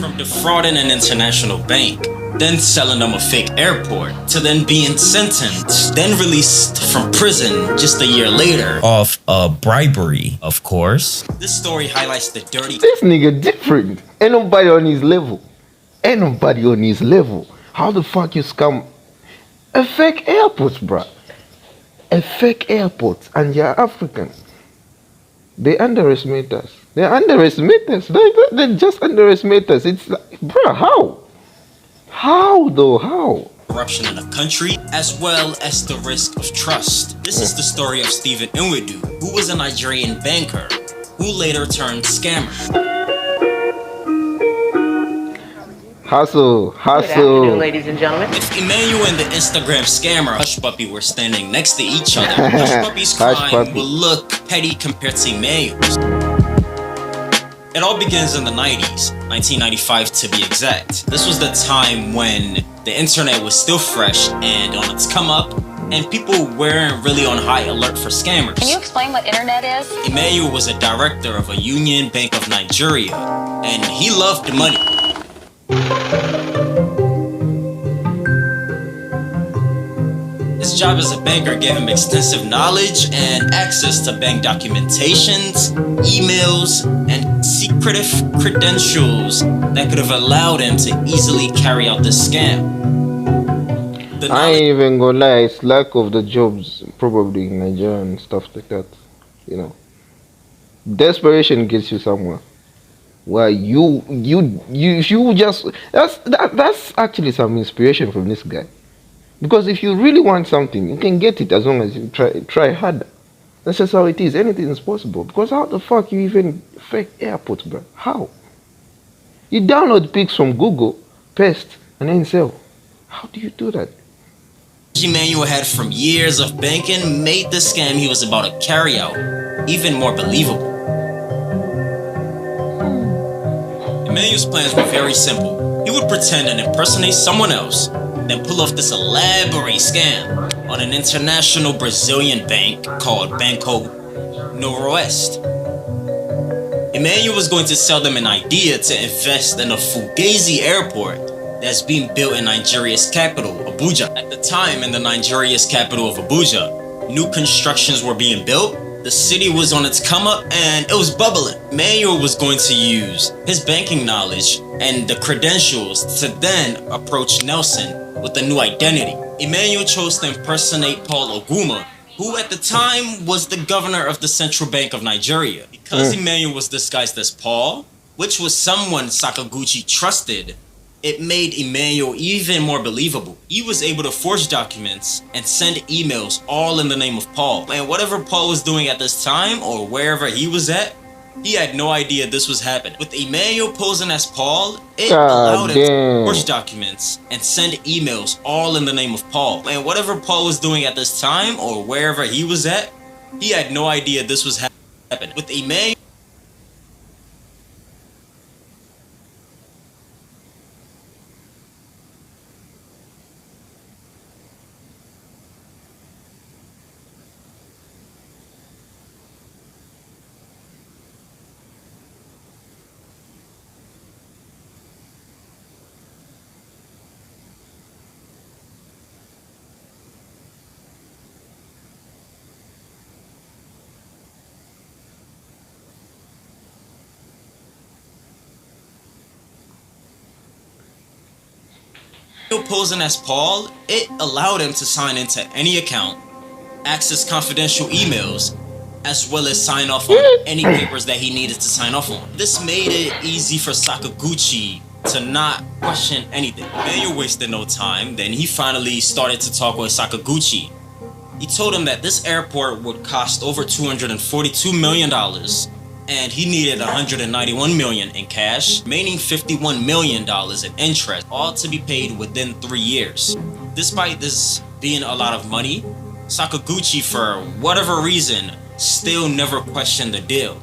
From defrauding an international bank, then selling them a fake airport, to then being sentenced, then released from prison just a year later of bribery, of course. This story highlights the dirty... This nigga different. Ain't nobody on his level. Ain't nobody on his level. How the fuck you scam a fake airport, bruh? A fake airport, and you're African. They underestimate us. They underestimate us. They just underestimate us. It's like, bruh, how? How though? How? Corruption in the country, as well as the risk of trust. This is the story of Stephen Nwodu, who was a Nigerian banker, who later turned scammer. Hustle. Good afternoon, ladies and gentlemen. If Emmanuel and the Instagram scammer Hush Puppy were standing next to each other, Hush Puppy's crime will look petty compared to Emmanuel's. It all begins in the 90s, 1995 to be exact. This was the time when the internet was still fresh and on its come up, and people weren't really on high alert for scammers. Can you explain what internet is? Emmanuel was a director of a Union Bank of Nigeria, and he loved money. His job as a banker gave him extensive knowledge and access to bank documentations, emails, and secretive credentials that could have allowed him to easily carry out this scam. I ain't even gonna lie, it's lack of the jobs probably in Nigeria and stuff like that. You know, desperation gets you somewhere. Where you just that's actually some inspiration from this guy. Because if you really want something, you can get it as long as you try harder. That's just how it is. Anything is possible. Because how the fuck you even fake airports, bro? How? You download pics from Google, paste, and then sell. How do you do that? Emmanuel had from years of banking made the scam he was about to carry out even more believable. Emmanuel's plans were very simple. He would pretend and impersonate someone else, then pull off this elaborate scam on an international Brazilian bank called Banco Noroeste. Emmanuel was going to sell them an idea to invest in a Fugazi airport that's being built in Nigeria's capital, Abuja. At the time, in the Nigeria's capital of Abuja, new constructions were being built. The city was on its come up and it was bubbling. Emmanuel was going to use his banking knowledge and the credentials to then approach Nelson with a new identity. Emmanuel chose to impersonate Paul Oguma, who at the time was the governor of the Central Bank of Nigeria. Because Emmanuel was disguised as Paul, which was someone Sakaguchi trusted, it made Emmanuel even more believable. He was able to forge documents and send emails all in the name of Paul. And whatever Paul was doing at this time or wherever he was at, he had no idea this was happening. With Emmanuel posing as Paul, it allowed him to forge documents and send emails all in the name of Paul. And whatever Paul was doing at this time or wherever he was at, he had no idea this was happening. With Emmanuel posing as Paul, it allowed him to sign into any account, access confidential emails, as well as sign off on any papers that he needed to sign off on. This made it easy for Sakaguchi to not question anything. Emmanuel wasted no time, then he finally started to talk with Sakaguchi. He told him that this airport would cost over $242 million, and he needed $191 million in cash, remaining $51 million in interest, all to be paid within 3 years. Despite this being a lot of money, Sakaguchi, for whatever reason, still never questioned the deal.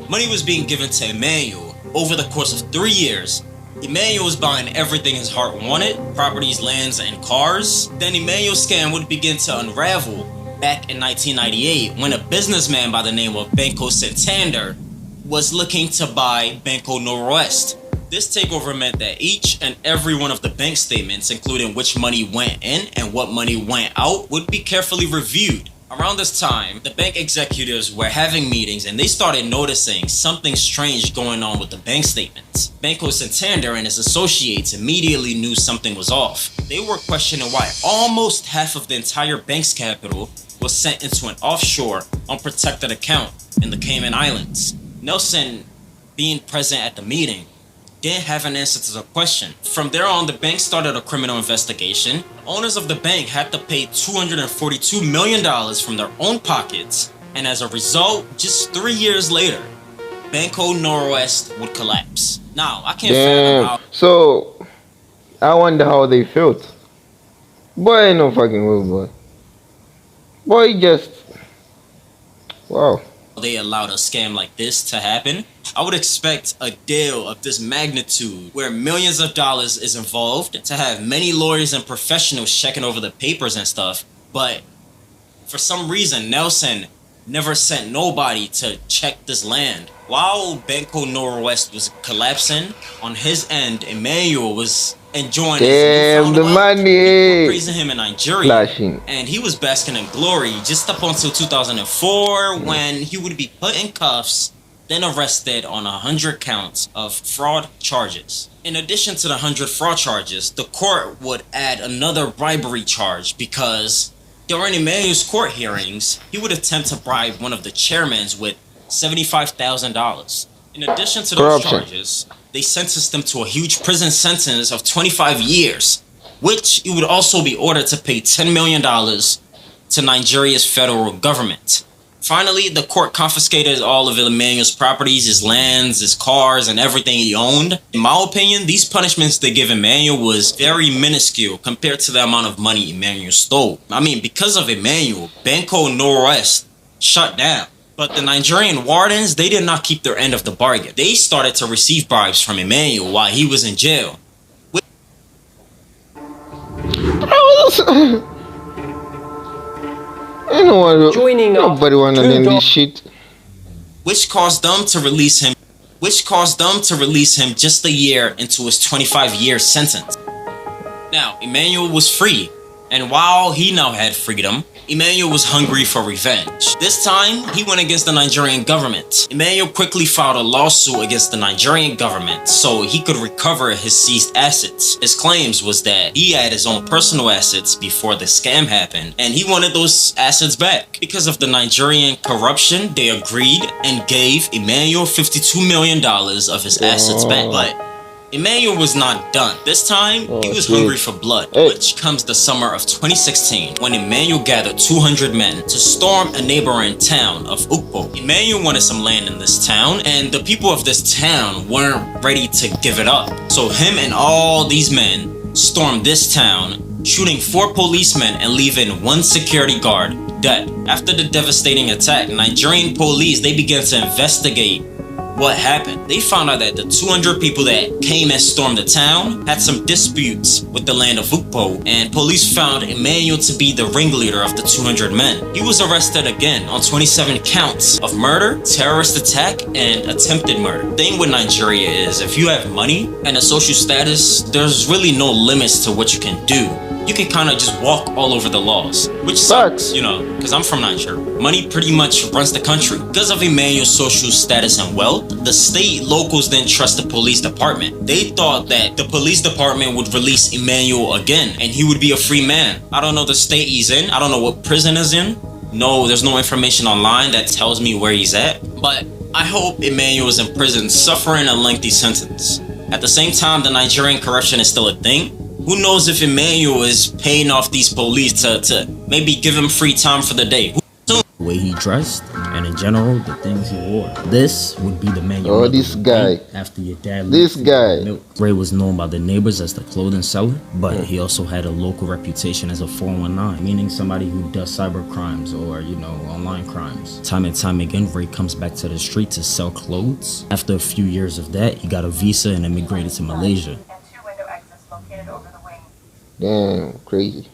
Money was being given to Emmanuel over the course of 3 years. Emmanuel was buying everything his heart wanted, properties, lands, and cars. Then Emmanuel's scam would begin to unravel back in 1998 when a businessman by the name of Banco Santander was looking to buy Banco Noroeste. This takeover meant that each and every one of the bank statements, including which money went in and what money went out, would be carefully reviewed. Around this time, the bank executives were having meetings and they started noticing something strange going on with the bank statements. Banco Santander and his associates immediately knew something was off. They were questioning why almost half of the entire bank's capital was sent into an offshore, unprotected account in the Cayman Islands. Nelson, being present at the meeting, didn't have an answer to the question. From there on, the bank started a criminal investigation. Owners of the bank had to pay $242 million from their own pockets, and as a result, just 3 years later, Banco Noroeste would collapse. Now, I can't fathom how... So, I wonder how they felt. Boy, ain't no fucking way, boy. Boy, just... Wow. They allowed a scam like this to happen. I would expect a deal of this magnitude where millions of dollars is involved to have many lawyers and professionals checking over the papers and stuff, but for some reason Nelson never sent nobody to check this land. While Banco Noroeste was collapsing, on his end, Emmanuel was enjoying his the money. People were praising him in Nigeria, Flashing. and he was basking in glory just up until 2004 when he would be put in cuffs, then arrested on 100 counts of fraud charges. In addition to the 100 fraud charges, the court would add another bribery charge because during Emmanuel's court hearings, he would attempt to bribe one of the chairmen with $75,000. In addition to those charges, they sentenced him to a huge prison sentence of 25 years, which he would also be ordered to pay $10 million to Nigeria's federal government. Finally, the court confiscated all of Emmanuel's properties, his lands, his cars, and everything he owned. In my opinion, these punishments they give Emmanuel was very minuscule compared to the amount of money Emmanuel stole. I mean, because of Emmanuel, Banco Noroeste shut down. But the Nigerian wardens, they did not keep their end of the bargain. They started to receive bribes from Emmanuel while he was in jail. Nobody wanna name this shit. Which caused them to release him just a year into his 25-year sentence. Now, Emmanuel was free, and while he now had freedom, Emmanuel was hungry for revenge. This time, he went against the Nigerian government. Emmanuel quickly filed a lawsuit against the Nigerian government so he could recover his seized assets. His claims was that he had his own personal assets before the scam happened, and he wanted those assets back. Because of the Nigerian corruption, they agreed and gave Emmanuel $52 million of his assets back. But Emmanuel was not done. This time, he was hungry for blood, which comes the summer of 2016 when Emmanuel gathered 200 men to storm a neighboring town of Ukpo. Emmanuel wanted some land in this town, and the people of this town weren't ready to give it up. So him and all these men stormed this town, shooting 4 policemen and leaving 1 security guard dead. After the devastating attack, Nigerian police, they began to investigate what happened. They found out that the 200 people that came and stormed the town had some disputes with the land of Ukpo, and police found Emmanuel to be the ringleader of the 200 men. He was arrested again on 27 counts of murder, terrorist attack, and attempted murder. The thing with Nigeria is, if you have money and a social status, there's really no limits to what you can do. You can kind of just walk all over the laws, which sucks, you know, because I'm from Nigeria. Money pretty much runs the country. Because of Emmanuel's social status and wealth, the state locals didn't trust the police department. They thought that the police department would release Emmanuel again and he would be a free man. I don't know the state he's in. I don't know what prison he's in. No, there's no information online that tells me where he's at. But I hope Emmanuel is in prison suffering a lengthy sentence. At the same time, the Nigerian corruption is still a thing. Who knows if Emmanuel is paying off these police to maybe give him free time for the day. The way he dressed, and in general, the things he wore. This would be the man you this guy. After your dad. This guy. Milk. Ray was known by the neighbors as the clothing seller, but he also had a local reputation as a 419, meaning somebody who does cyber crimes or, you know, online crimes. Time and time again, Ray comes back to the street to sell clothes. After a few years of that, he got a visa and immigrated to Malaysia. Damn, crazy.